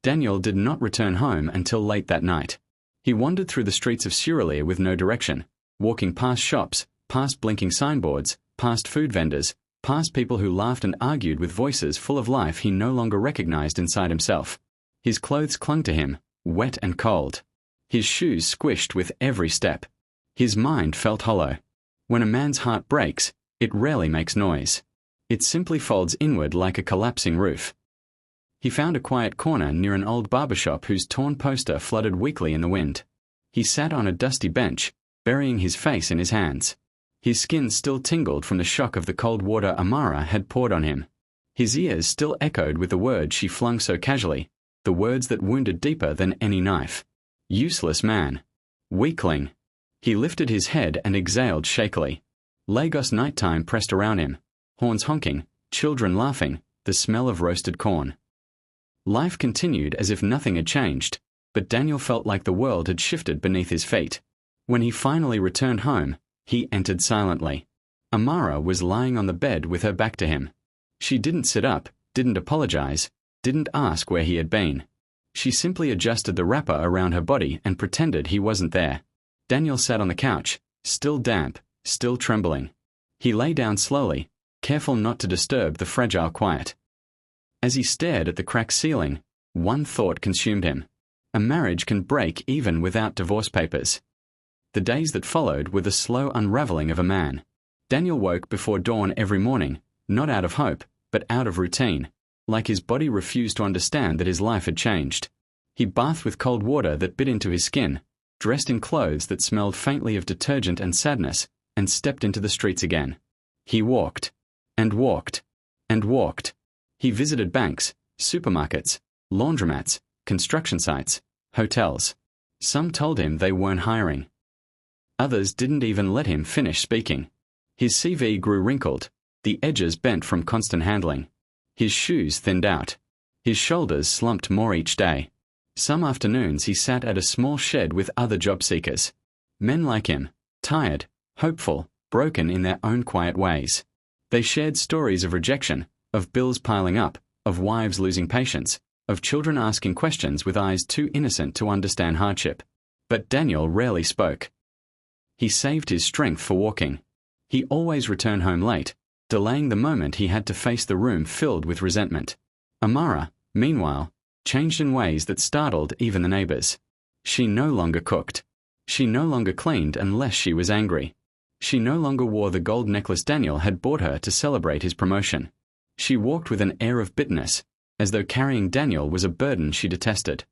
Daniel did not return home until late that night. He wandered through the streets of Surulere with no direction, walking past shops, past blinking signboards, past food vendors, past people who laughed and argued with voices full of life he no longer recognized inside himself. His clothes clung to him, wet and cold. His shoes squished with every step. His mind felt hollow. When a man's heart breaks, it rarely makes noise. It simply folds inward like a collapsing roof. He found a quiet corner near an old barber shop whose torn poster fluttered weakly in the wind. He sat on a dusty bench, burying his face in his hands. His skin still tingled from the shock of the cold water Amara had poured on him. His ears still echoed with the words she flung so casually, the words that wounded deeper than any knife. Useless man. Weakling. He lifted his head and exhaled shakily. Lagos nighttime pressed around him, horns honking, children laughing, the smell of roasted corn. Life continued as if nothing had changed, but Daniel felt like the world had shifted beneath his feet. When he finally returned home, he entered silently. Amara was lying on the bed with her back to him. She didn't sit up, didn't apologize, didn't ask where he had been. She simply adjusted the wrapper around her body and pretended he wasn't there. Daniel sat on the couch, still damp, still trembling. He lay down slowly, careful not to disturb the fragile quiet. As he stared at the cracked ceiling, one thought consumed him. A marriage can break even without divorce papers. The days that followed were the slow unraveling of a man. Daniel woke before dawn every morning, not out of hope, but out of routine, like his body refused to understand that his life had changed. He bathed with cold water that bit into his skin, dressed in clothes that smelled faintly of detergent and sadness, and stepped into the streets again. He walked, and walked, and walked. He visited banks, supermarkets, laundromats, construction sites, hotels. Some told him they weren't hiring. Others didn't even let him finish speaking. His CV grew wrinkled, the edges bent from constant handling. His shoes thinned out. His shoulders slumped more each day. Some afternoons he sat at a small shed with other job seekers. Men like him, tired, hopeful, broken in their own quiet ways. They shared stories of rejection, of bills piling up, of wives losing patience, of children asking questions with eyes too innocent to understand hardship. But Daniel rarely spoke. He saved his strength for walking. He always returned home late, delaying the moment he had to face the room filled with resentment. Amara, meanwhile, changed in ways that startled even the neighbors. She no longer cooked. She no longer cleaned unless she was angry. She no longer wore the gold necklace Daniel had bought her to celebrate his promotion. She walked with an air of bitterness, as though carrying Daniel was a burden she detested.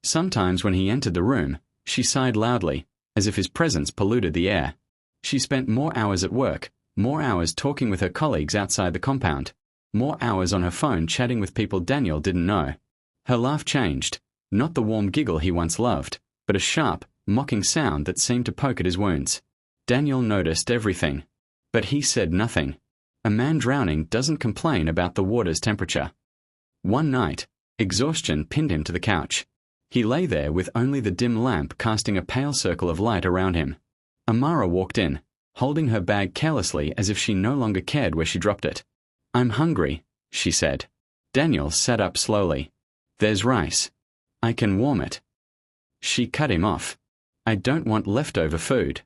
Sometimes when he entered the room, she sighed loudly, as if his presence polluted the air. She spent more hours at work, more hours talking with her colleagues outside the compound, more hours on her phone chatting with people Daniel didn't know. Her laugh changed, not the warm giggle he once loved, but a sharp, mocking sound that seemed to poke at his wounds. Daniel noticed everything, but he said nothing. A man drowning doesn't complain about the water's temperature. One night, exhaustion pinned him to the couch. He lay there with only the dim lamp casting a pale circle of light around him. Amara walked in, holding her bag carelessly as if she no longer cared where she dropped it. "I'm hungry," she said. Daniel sat up slowly. "There's rice. I can warm it." She cut him off. "I don't want leftover food."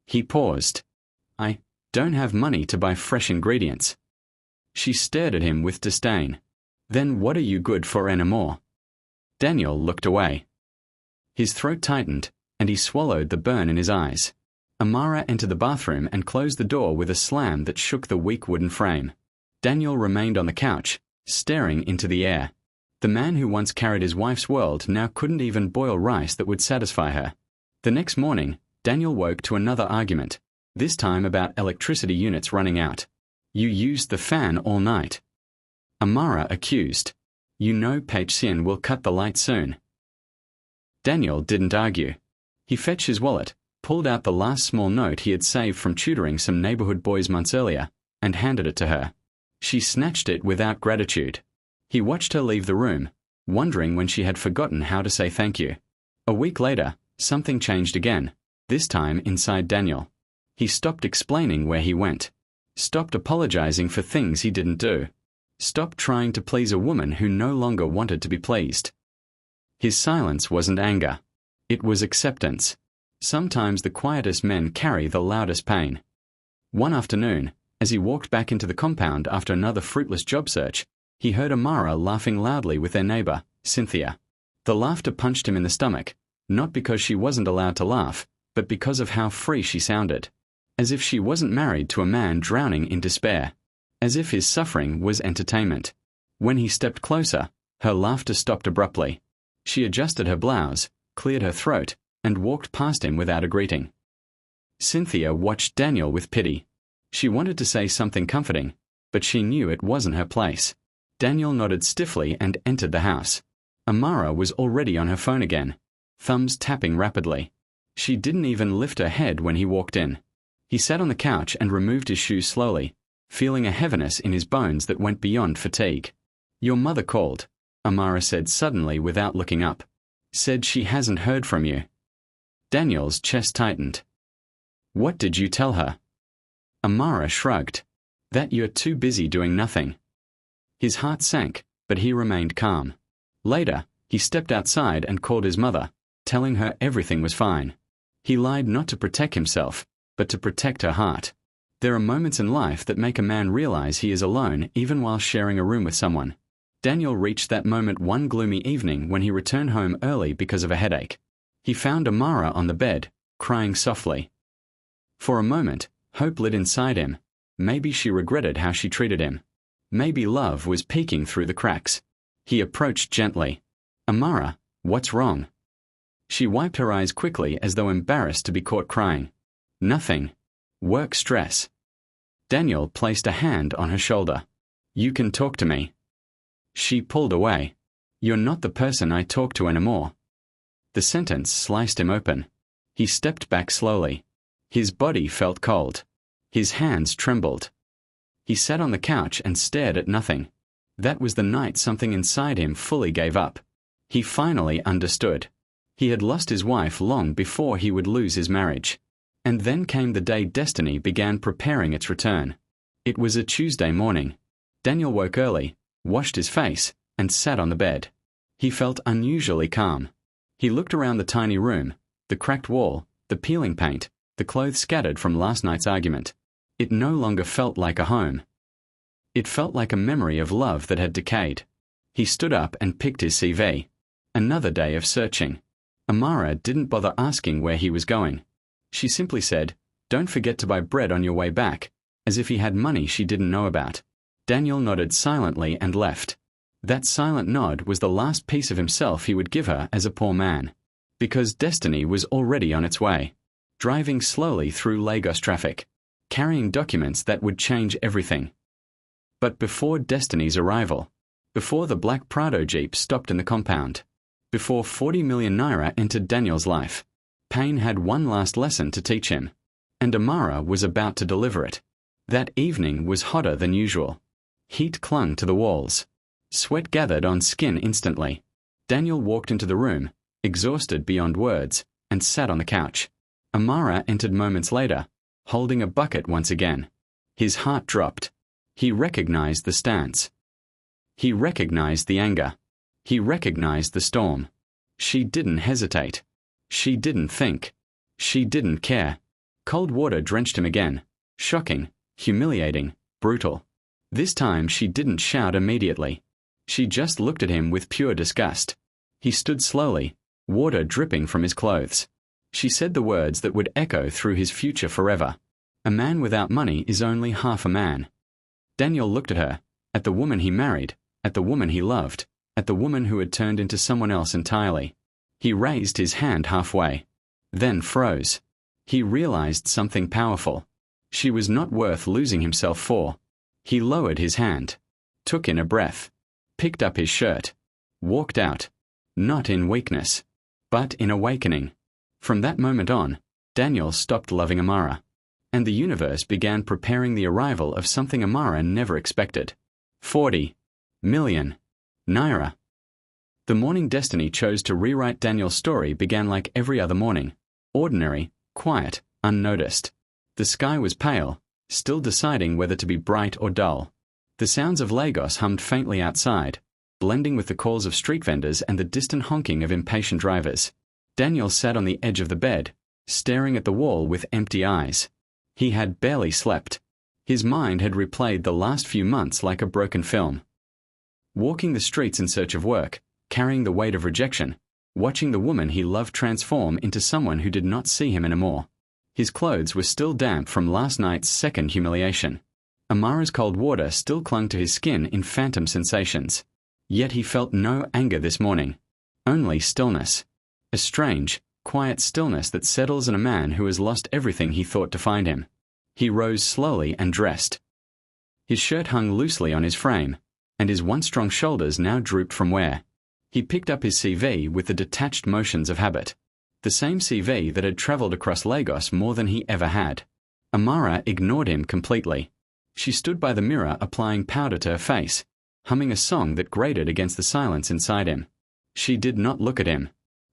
He paused. "I don't have money to buy fresh ingredients." She stared at him with disdain. "Then what are you good for anymore?" Daniel looked away. His throat tightened, and he swallowed the burn in his eyes. Amara entered the bathroom and closed the door with a slam that shook the weak wooden frame. Daniel remained on the couch, staring into the air. The man who once carried his wife's world now couldn't even boil rice that would satisfy her. The next morning, Daniel woke to another argument, this time about electricity units running out. "You used the fan all night." Amara accused. "You know Pachsien will cut the light soon." Daniel didn't argue. He fetched his wallet, pulled out the last small note he had saved from tutoring some neighborhood boys months earlier, and handed it to her. She snatched it without gratitude. He watched her leave the room, wondering when she had forgotten how to say thank you. A week later, something changed again, this time inside Daniel. He stopped explaining where he went, stopped apologizing for things he didn't do. Stop trying to please a woman who no longer wanted to be pleased. His silence wasn't anger. It was acceptance. Sometimes the quietest men carry the loudest pain. One afternoon, as he walked back into the compound after another fruitless job search, he heard Amara laughing loudly with their neighbor, Cynthia. The laughter punched him in the stomach, not because she wasn't allowed to laugh, but because of how free she sounded. As if she wasn't married to a man drowning in despair. As if his suffering was entertainment. When he stepped closer, her laughter stopped abruptly. She adjusted her blouse, cleared her throat, and walked past him without a greeting. Cynthia watched Daniel with pity. She wanted to say something comforting, but she knew it wasn't her place. Daniel nodded stiffly and entered the house. Amara was already on her phone again, thumbs tapping rapidly. She didn't even lift her head when he walked in. He sat on the couch and removed his shoes slowly, feeling a heaviness in his bones that went beyond fatigue. "Your mother called," Amara said suddenly without looking up. "Said she hasn't heard from you." Daniel's chest tightened. "What did you tell her?" Amara shrugged. "That you're too busy doing nothing." His heart sank, but he remained calm. Later, he stepped outside and called his mother, telling her everything was fine. He lied not to protect himself, but to protect her heart. There are moments in life that make a man realize he is alone even while sharing a room with someone. Daniel reached that moment one gloomy evening when he returned home early because of a headache. He found Amara on the bed, crying softly. For a moment, hope lit inside him. Maybe she regretted how she treated him. Maybe love was peeking through the cracks. He approached gently. "Amara, what's wrong?" She wiped her eyes quickly as though embarrassed to be caught crying. "Nothing. Work stress." Daniel placed a hand on her shoulder. "You can talk to me." She pulled away. "You're not the person I talk to anymore." The sentence sliced him open. He stepped back slowly. His body felt cold. His hands trembled. He sat on the couch and stared at nothing. That was the night something inside him fully gave up. He finally understood. He had lost his wife long before he would lose his marriage. And then came the day destiny began preparing its return. It was a Tuesday morning. Daniel woke early, washed his face, and sat on the bed. He felt unusually calm. He looked around the tiny room, the cracked wall, the peeling paint, the clothes scattered from last night's argument. It no longer felt like a home. It felt like a memory of love that had decayed. He stood up and picked his CV. Another day of searching. Amara didn't bother asking where he was going. She simply said, "Don't forget to buy bread on your way back," as if he had money she didn't know about. Daniel nodded silently and left. That silent nod was the last piece of himself he would give her as a poor man. Because destiny was already on its way. Driving slowly through Lagos traffic. Carrying documents that would change everything. But before destiny's arrival, before the black Prado Jeep stopped in the compound, before 40 million naira entered Daniel's life, pain had one last lesson to teach him, and Amara was about to deliver it. That evening was hotter than usual. Heat clung to the walls. Sweat gathered on skin instantly. Daniel walked into the room, exhausted beyond words, and sat on the couch. Amara entered moments later, holding a bucket once again. His heart dropped. He recognized the stance. He recognized the anger. He recognized the storm. She didn't hesitate. She didn't think. She didn't care. Cold water drenched him again. Shocking, humiliating, brutal. This time she didn't shout immediately. She just looked at him with pure disgust. He stood slowly, water dripping from his clothes. She said the words that would echo through his future forever. A man without money is only half a man. Daniel looked at her, at the woman he married, at the woman he loved, at the woman who had turned into someone else entirely. He raised his hand halfway, then froze. He realized something powerful. She was not worth losing himself for. He lowered his hand, took in a breath, picked up his shirt, walked out, not in weakness, but in awakening. From that moment on, Daniel stopped loving Amara, and the universe began preparing the arrival of something Amara never expected. 40 million naira. The morning destiny chose to rewrite Daniel's story began like every other morning. Ordinary, quiet, unnoticed. The sky was pale, still deciding whether to be bright or dull. The sounds of Lagos hummed faintly outside, blending with the calls of street vendors and the distant honking of impatient drivers. Daniel sat on the edge of the bed, staring at the wall with empty eyes. He had barely slept. His mind had replayed the last few months like a broken film. Walking the streets in search of work, carrying the weight of rejection, watching the woman he loved transform into someone who did not see him anymore. His clothes were still damp from last night's second humiliation. Amara's cold water still clung to his skin in phantom sensations. Yet he felt no anger this morning. Only stillness. A strange, quiet stillness that settles in a man who has lost everything he thought to find him. He rose slowly and dressed. His shirt hung loosely on his frame, and his once strong shoulders now drooped from wear. He picked up his CV with the detached motions of habit. The same CV that had travelled across Lagos more than he ever had. Amara ignored him completely. She stood by the mirror applying powder to her face, humming a song that grated against the silence inside him. She did not look at him.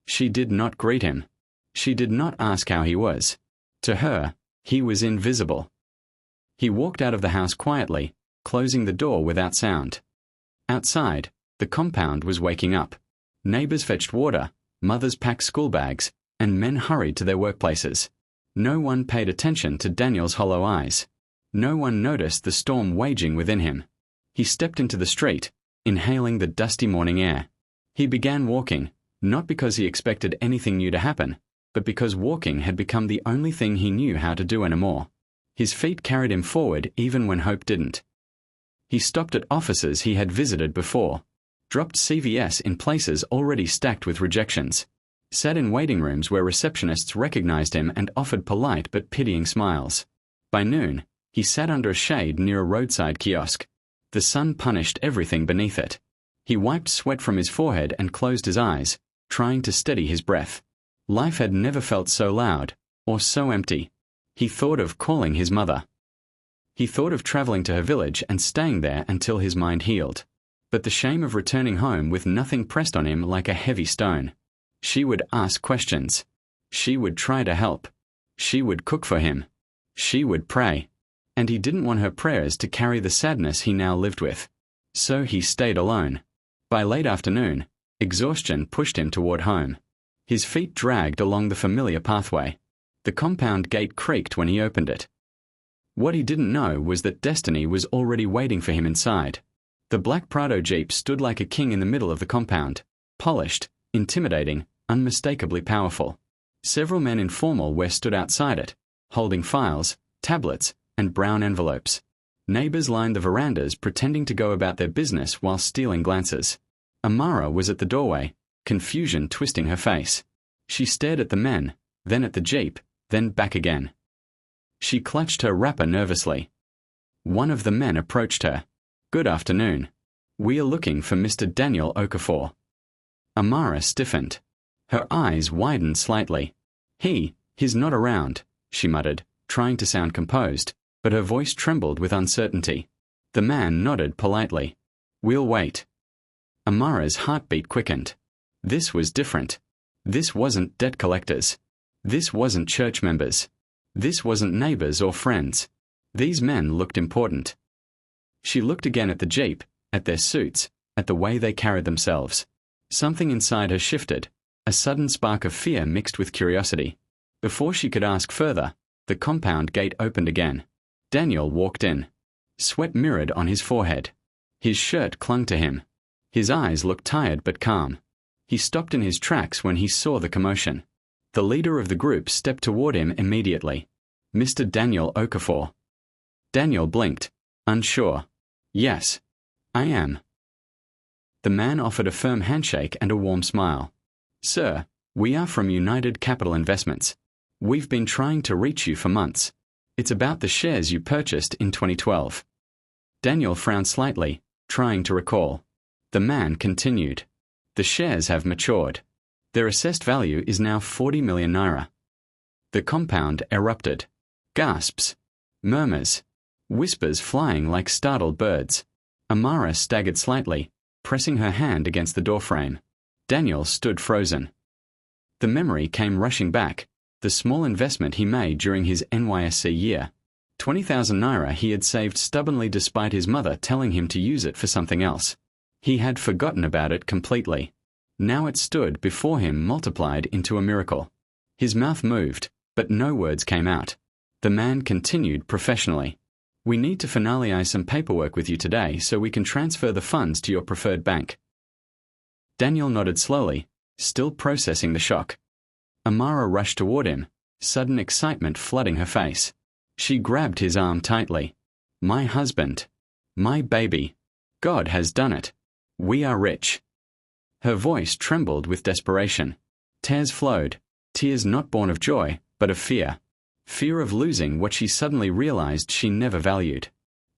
She did not greet him. She did not ask how he was. To her, he was invisible. He walked out of the house quietly, closing the door without sound. Outside, the compound was waking up. Neighbors fetched water, mothers packed school bags, and men hurried to their workplaces. No one paid attention to Daniel's hollow eyes. No one noticed the storm waging within him. He stepped into the street, inhaling the dusty morning air. He began walking, not because he expected anything new to happen, but because walking had become the only thing he knew how to do anymore. His feet carried him forward even when hope didn't. He stopped at offices he had visited before, dropped CVS in places already stacked with rejections, sat in waiting rooms where receptionists recognized him and offered polite but pitying smiles. By noon, he sat under a shade near a roadside kiosk. The sun punished everything beneath it. He wiped sweat from his forehead and closed his eyes, trying to steady his breath. Life had never felt so loud, or so empty. He thought of calling his mother. He thought of traveling to her village and staying there until his mind healed. But the shame of returning home with nothing pressed on him like a heavy stone. She would ask questions. She would try to help. She would cook for him. She would pray. And he didn't want her prayers to carry the sadness he now lived with. So he stayed alone. By late afternoon, exhaustion pushed him toward home. His feet dragged along the familiar pathway. The compound gate creaked when he opened it. What he didn't know was that destiny was already waiting for him inside. The black Prado Jeep stood like a king in the middle of the compound, polished, intimidating, unmistakably powerful. Several men in formal wear stood outside it, holding files, tablets, and brown envelopes. Neighbors lined the verandas pretending to go about their business while stealing glances. Amara was at the doorway, confusion twisting her face. She stared at the men, then at the Jeep, then back again. She clutched her wrapper nervously. One of the men approached her. "Good afternoon. We are looking for Mr. Daniel Okafor." Amara stiffened. Her eyes widened slightly. He's not around," she muttered, trying to sound composed, but her voice trembled with uncertainty. The man nodded politely. "We'll wait." Amara's heartbeat quickened. This was different. This wasn't debt collectors. This wasn't church members. This wasn't neighbors or friends. These men looked important. She looked again at the Jeep, at their suits, at the way they carried themselves. Something inside her shifted, a sudden spark of fear mixed with curiosity. Before she could ask further, the compound gate opened again. Daniel walked in. Sweat mirrored on his forehead. His shirt clung to him. His eyes looked tired but calm. He stopped in his tracks when he saw the commotion. The leader of the group stepped toward him immediately. Mr. Daniel Okafor. Daniel blinked, unsure. "Yes, I am." The man offered a firm handshake and a warm smile. "Sir, we are from United Capital Investments. We've been trying to reach you for months. It's about the shares you purchased in 2012. Daniel frowned slightly, trying to recall. The man continued. "The shares have matured. Their assessed value is now 40 million naira." The compound erupted. Gasps. Murmurs. Whispers flying like startled birds. Amara staggered slightly, pressing her hand against the doorframe. Daniel stood frozen. The memory came rushing back, the small investment he made during his NYSC year. 20,000 naira he had saved stubbornly despite his mother telling him to use it for something else. He had forgotten about it completely. Now it stood before him multiplied into a miracle. His mouth moved, but no words came out. The man continued professionally. "We need to finalize some paperwork with you today so we can transfer the funds to your preferred bank." Daniel nodded slowly, still processing the shock. Amara rushed toward him, sudden excitement flooding her face. She grabbed his arm tightly. "My husband. My baby. God has done it. We are rich." Her voice trembled with desperation. Tears flowed, tears not born of joy, but of fear. Fear of losing what she suddenly realized she never valued.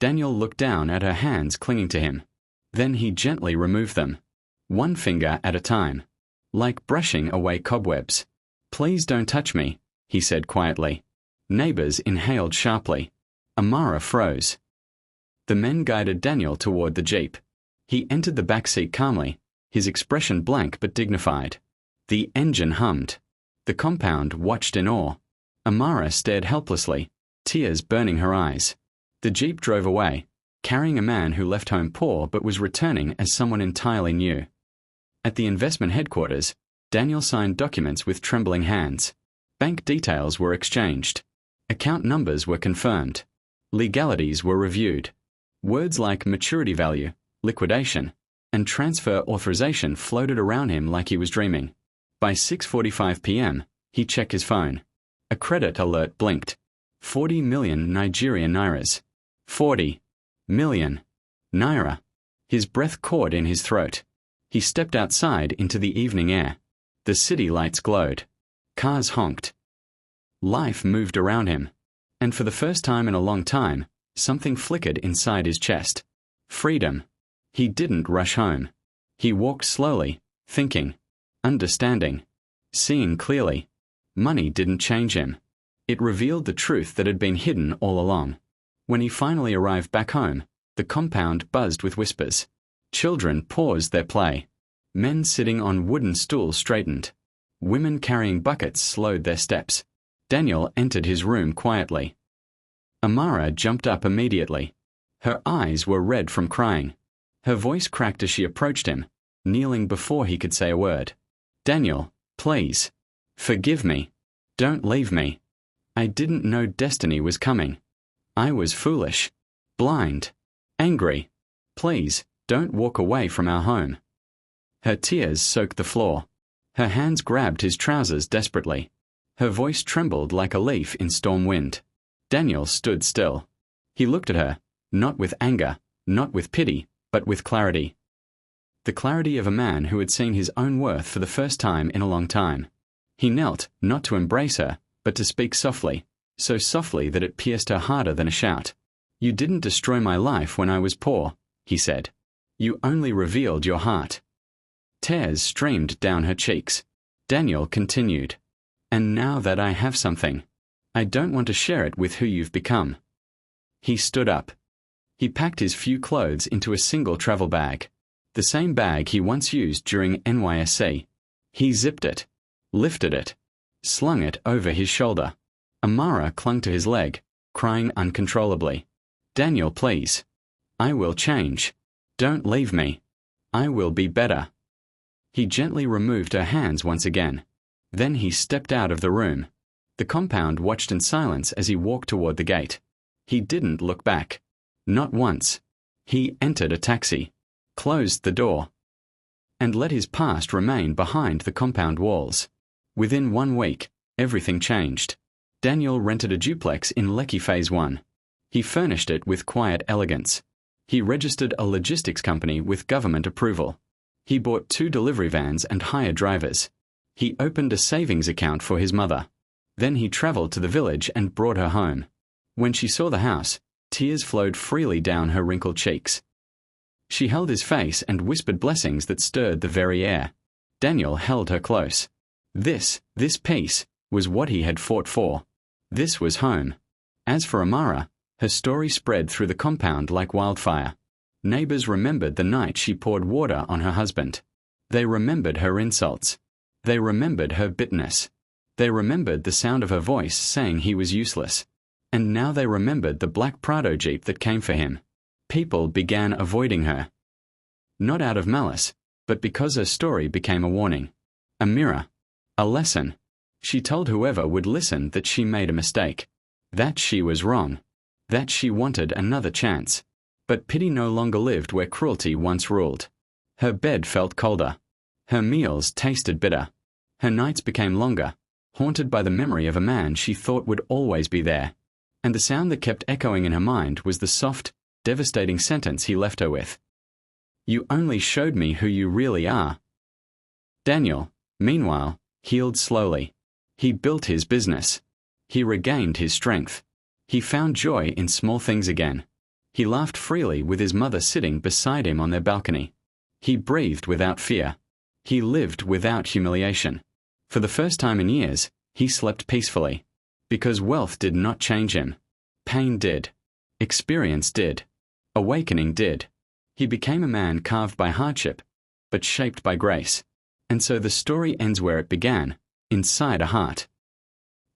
Daniel looked down at her hands clinging to him. Then he gently removed them, one finger at a time, like brushing away cobwebs. "Please don't touch me," he said quietly. Neighbors inhaled sharply. Amara froze. The men guided Daniel toward the jeep. He entered the back seat calmly, his expression blank but dignified. The engine hummed. The compound watched in awe. Amara stared helplessly, tears burning her eyes. The jeep drove away, carrying a man who left home poor but was returning as someone entirely new. At the investment headquarters, Daniel signed documents with trembling hands. Bank details were exchanged. Account numbers were confirmed. Legalities were reviewed. Words like maturity value, liquidation, and transfer authorization floated around him like he was dreaming. By 6:45 p.m., he checked his phone. A credit alert blinked. 40 million Nigerian nairas. 40 million naira. His breath caught in his throat. He stepped outside into the evening air. The city lights glowed. Cars honked. Life moved around him. And for the first time in a long time, something flickered inside his chest. Freedom. He didn't rush home. He walked slowly, thinking, understanding, seeing clearly. Money didn't change him. It revealed the truth that had been hidden all along. When he finally arrived back home, the compound buzzed with whispers. Children paused their play. Men sitting on wooden stools straightened. Women carrying buckets slowed their steps. Daniel entered his room quietly. Amara jumped up immediately. Her eyes were red from crying. Her voice cracked as she approached him, kneeling before he could say a word. "Daniel, please. Forgive me. Don't leave me. I didn't know destiny was coming. I was foolish, blind, angry. Please, don't walk away from our home." Her tears soaked the floor. Her hands grabbed his trousers desperately. Her voice trembled like a leaf in storm wind. Daniel stood still. He looked at her, not with anger, not with pity, but with clarity. The clarity of a man who had seen his own worth for the first time in a long time. He knelt, not to embrace her, but to speak softly, so softly that it pierced her harder than a shout. "You didn't destroy my life when I was poor," he said. "You only revealed your heart." Tears streamed down her cheeks. Daniel continued, "And now that I have something, I don't want to share it with who you've become." He stood up. He packed his few clothes into a single travel bag, the same bag he once used during NYSC. He zipped it, lifted it, slung it over his shoulder. Amara clung to his leg, crying uncontrollably. "Daniel, please. I will change. Don't leave me. I will be better." He gently removed her hands once again. Then he stepped out of the room. The compound watched in silence as he walked toward the gate. He didn't look back. Not once. He entered a taxi, closed the door, and let his past remain behind the compound walls. Within 1 week, everything changed. Daniel rented a duplex in Lekki Phase 1. He furnished it with quiet elegance. He registered a logistics company with government approval. He bought 2 delivery vans and hired drivers. He opened a savings account for his mother. Then he traveled to the village and brought her home. When she saw the house, tears flowed freely down her wrinkled cheeks. She held his face and whispered blessings that stirred the very air. Daniel held her close. This peace, was what he had fought for. This was home. As for Amara, her story spread through the compound like wildfire. Neighbors remembered the night she poured water on her husband. They remembered her insults. They remembered her bitterness. They remembered the sound of her voice saying he was useless. And now they remembered the black Prado Jeep that came for him. People began avoiding her. Not out of malice, but because her story became a warning. A mirror. A lesson. She told whoever would listen that she made a mistake. That she was wrong. That she wanted another chance. But pity no longer lived where cruelty once ruled. Her bed felt colder. Her meals tasted bitter. Her nights became longer, haunted by the memory of a man she thought would always be there. And the sound that kept echoing in her mind was the soft, devastating sentence he left her with. "You only showed me who you really are." Daniel, meanwhile, healed slowly. He built his business. He regained his strength. He found joy in small things again. He laughed freely with his mother sitting beside him on their balcony. He breathed without fear. He lived without humiliation. For the first time in years, he slept peacefully. Because wealth did not change him. Pain did. Experience did. Awakening did. He became a man carved by hardship, but shaped by grace. And so the story ends where it began, inside a heart.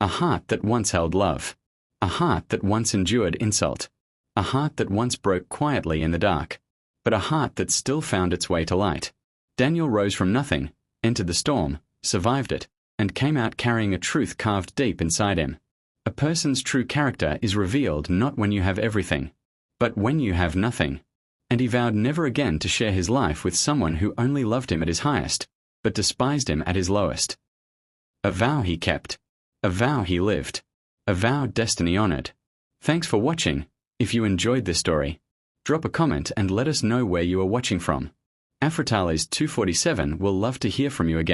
A heart that once held love. A heart that once endured insult. A heart that once broke quietly in the dark. But a heart that still found its way to light. Daniel rose from nothing, entered the storm, survived it, and came out carrying a truth carved deep inside him. A person's true character is revealed not when you have everything, but when you have nothing. And he vowed never again to share his life with someone who only loved him at his highest, but despised him at his lowest. A vow he kept. A vow he lived. A vow destiny honored. Thanks for watching. If you enjoyed this story, drop a comment and let us know where you are watching from. Afrotales 247 will love to hear from you again.